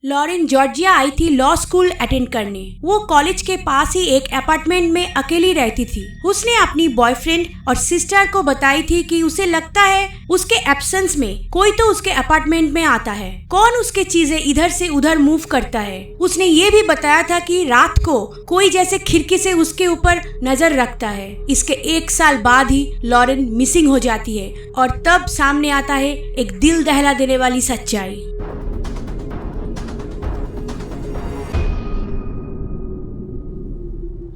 Lauren Georgia आई थी law school attend करने। वो कॉलेज के पास ही एक अपार्टमेंट में अकेली रहती थी। उसने अपनी बॉयफ्रेंड और सिस्टर को बताई थी कि उसे लगता है उसके एब्सेंस में कोई तो उसके अपार्टमेंट में आता है, कौन उसके चीजें इधर से उधर मूव करता है। उसने ये भी बताया था कि रात को कोई जैसे खिड़की से उसके ऊपर नजर रखता है। इसके 1 साल बाद ही लॉरेन मिसिंग हो जाती है और तब सामने आता है एक दिल दहला देने वाली सच्चाई।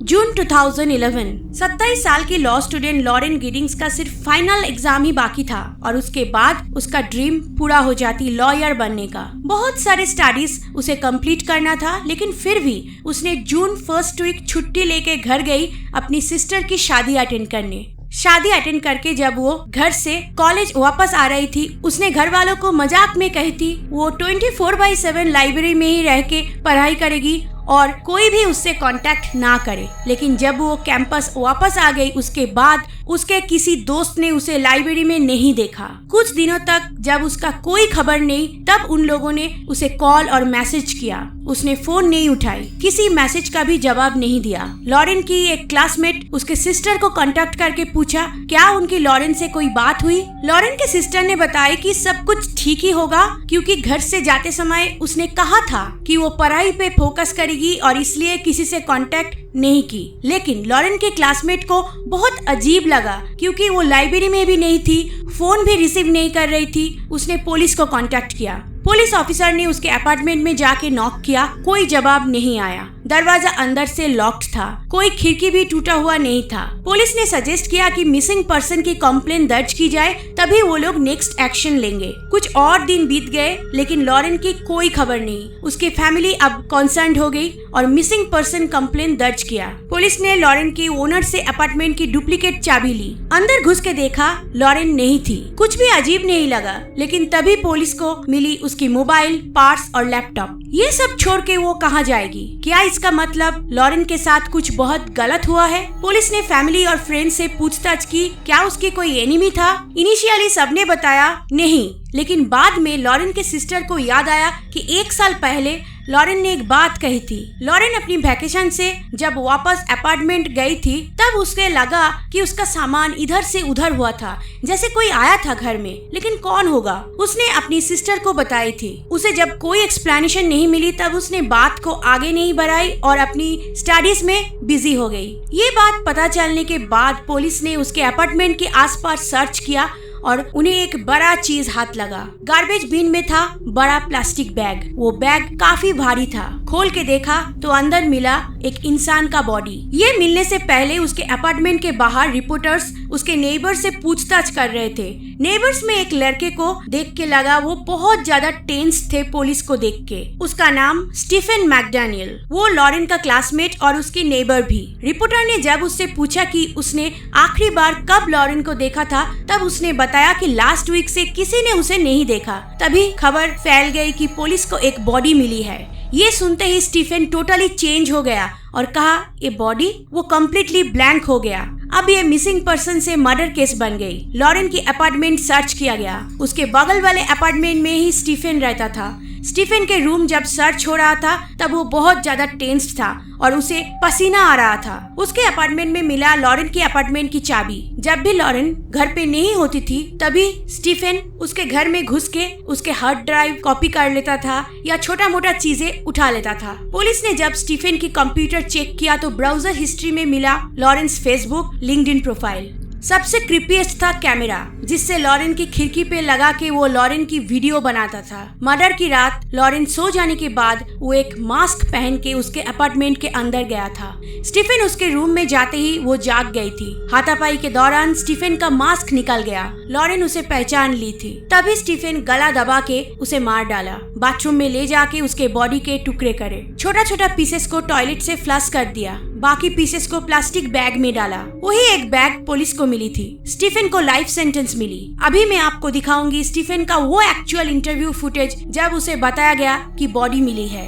जून 2011, 27 साल की लॉ स्टूडेंट लॉरेन गिडिंग्स का सिर्फ फाइनल एग्जाम ही बाकी था और उसके बाद उसका ड्रीम पूरा हो जाती लॉयर बनने का। बहुत सारे स्टडीज उसे कंप्लीट करना था, लेकिन फिर भी उसने जून फर्स्ट वीक छुट्टी लेके घर गई अपनी सिस्टर की शादी अटेंड करने। शादी अटेंड करके जब वो घर से कॉलेज वापस आ रही थी, उसने घर वालों को मजाक में कही थी वो 24/7 लाइब्रेरी में ही रह के पढ़ाई करेगी और कोई भी उससे कांटेक्ट ना करे। लेकिन जब वो कैंपस वापस आ गई उसके बाद उसके किसी दोस्त ने उसे लाइब्रेरी में नहीं देखा। कुछ दिनों तक जब उसका कोई खबर नहीं, तब उन लोगों ने उसे कॉल और मैसेज किया। उसने फोन नहीं उठाई, किसी मैसेज का भी जवाब नहीं दिया। लॉरेन की एक क्लासमेट उसके सिस्टर को कांटेक्ट करके पूछा क्या उनकी लॉरेन से कोई बात हुई। लॉरेन के सिस्टर ने बताया कि सब कुछ ठीक ही होगा, क्योंकि घर से जाते समय उसने कहा था कि वो पढ़ाई पे फोकस करेगी और इसलिए किसी से कांटेक्ट नहीं की। लेकिन लॉरेन के क्लासमेट को बहुत अजीब लगा, क्योंकि वो लाइब्रेरी में भी नहीं थी, फोन भी रिसीव नहीं कर रही थी। उसने पुलिस को कांटेक्ट किया। पुलिस ऑफिसर ने उसके अपार्टमेंट में जाके नॉक किया, कोई जवाब नहीं आया। दरवाजा अंदर से लॉक्ड था, कोई खिड़की भी टूटा हुआ नहीं था। पुलिस ने सजेस्ट किया कि मिसिंग पर्सन की कंप्लेंट दर्ज की जाए, तभी वो लोग नेक्स्ट एक्शन लेंगे। कुछ और दिन बीत गए, लेकिन लॉरेन की कोई खबर नहीं। उसकी फैमिली अब कंसर्न्ड हो गई और मिसिंग पर्सन कंप्लेंट दर्ज किया। पुलिस ने लॉरेन के ओनर से अपार्टमेंट की डुप्लीकेट चाबी ली। अंदर घुस के देखा, लॉरेन नहीं थी। कुछ भी अजीब नहीं लगा, लेकिन तभी पुलिस को मिली उसकी मोबाइल, पर्स और लैपटॉप। ये सब छोड़ के वो कहाँ जाएगी? क्या इसका मतलब लॉरेन के साथ कुछ बहुत गलत हुआ है? पुलिस ने फैमिली और फ्रेंड से पूछताछ की, क्या उसकी कोई एनिमी था? इनिशियली सबने बताया नहीं, लेकिन बाद में लॉरेन के सिस्टर को याद आया कि 1 साल पहले लॉरेन ने एक बात कही थी। लॉरेन अपनी वैकेशन से जब वापस अपार्टमेंट गई थी, तब उसके लगा कि उसका सामान इधर से उधर हुआ था, जैसे कोई आया था घर में, लेकिन कौन होगा? उसने अपनी सिस्टर को बताई थी। उसे जब कोई एक्सप्लेनेशन नहीं मिली, तब उसने बात को आगे नहीं बढ़ाई और अपनी स्टडीज में बिजी हो गई। ये बात पता चलने के बाद पुलिस ने उसके अपार्टमेंट के आसपास सर्च किया और उन्हें एक बड़ा चीज हाथ लगा। गार्बेज बिन में था बड़ा प्लास्टिक बैग। वो बैग काफी भारी था। खोल के देखा तो अंदर मिला एक इंसान का बॉडी। ये मिलने से पहले उसके अपार्टमेंट के बाहर रिपोर्टर्स उसके नेबर से पूछताछ कर रहे थे। नेबर्स में एक लड़के को देख के लगा वो बहुत ज्यादा टेंस थे पुलिस को देख के। उसका नाम स्टीफन मैकडैनियल। वो लॉरेन का क्लासमेट और उसके नेबर भी। रिपोर्टर ने जब उससे पूछा कि उसने आखिरी बार कब लॉरेन को देखा था, तब उसने बताया कि लास्ट वीक से किसी ने उसे नहीं देखा। तभी खबर फैल गई कि पुलिस को एक बॉडी मिली है। ये सुनते ही स्टीफन टोटली चेंज हो गया और कहा ये बॉडी? वो कम्प्लीटली ब्लैंक हो गया। अब ये मिसिंग पर्सन से मर्डर केस बन गई। लॉरेन की अपार्टमेंट सर्च किया गया। उसके बगल वाले अपार्टमेंट में ही स्टीफन रहता था। स्टीफन के रूम जब सर्च हो रहा था, तब वो बहुत ज्यादा टेंस्ड था और उसे पसीना आ रहा था। उसके अपार्टमेंट में मिला लॉरेन के अपार्टमेंट की चाबी। जब भी लॉरेन घर पे नहीं होती थी, तभी स्टीफन उसके घर में घुस के उसके हार्ड ड्राइव कॉपी कर लेता था या छोटा मोटा चीजें उठा लेता था। पुलिस ने जब स्टीफन की कंप्यूटर चेक किया तो ब्राउजर हिस्ट्री में मिला लॉरेन फेसबुक, लिंक्डइन प्रोफाइल। सबसे क्रिपीएस्ट था कैमरा, जिससे लॉरेन की खिड़की पे लगा के वो लॉरेन की वीडियो बनाता था। मर्डर की रात लॉरेन सो जाने के बाद वो एक मास्क पहन के उसके अपार्टमेंट के अंदर गया था। स्टीफन उसके रूम में जाते ही वो जाग गई थी। हाथापाई के दौरान स्टीफन का मास्क निकल गया। लॉरेन उसे पहचान ली थी। तभी स्टीफन गला दबा के उसे मार डाला। बाथरूम में ले जाके उसके बॉडी के टुकड़े करे। छोटा छोटा पीसेस को टॉयलेट से फ्लश कर दिया। बाकी पीसेस को प्लास्टिक बैग में डाला। वही एक बैग पुलिस को मिली थी। स्टीफन को लाइफ सेंटेंस मिली। अभी मैं आपको दिखाऊंगी स्टीफन का वो एक्चुअल इंटरव्यू फुटेज जब उसे बताया गया कि बॉडी मिली है।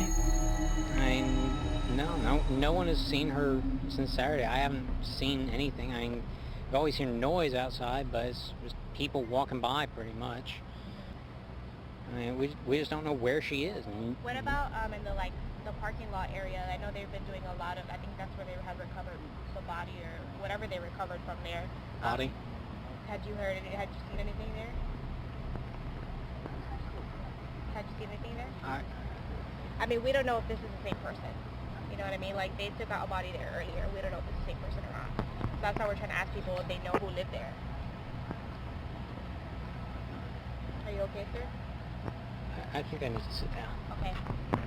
No one has seen her since Saturday. I haven't seen anything. I mean, I've always heard noise outside, but it's just people walking by pretty much. I mean, we just don't know where she is. And What about in the like the parking lot area? I know they've been doing a lot of. I think that's where they had recovered the body or whatever they recovered from there. body? Had you heard? Had you seen anything there? Had you seen anything there? I mean, we don't know if this is the same person. You know what I mean? Like they took out a body there earlier. We don't know if it's the same person or not. So that's how we're trying to ask people if they know who lived there. Are you okay, sir? I think I need to sit down. Okay.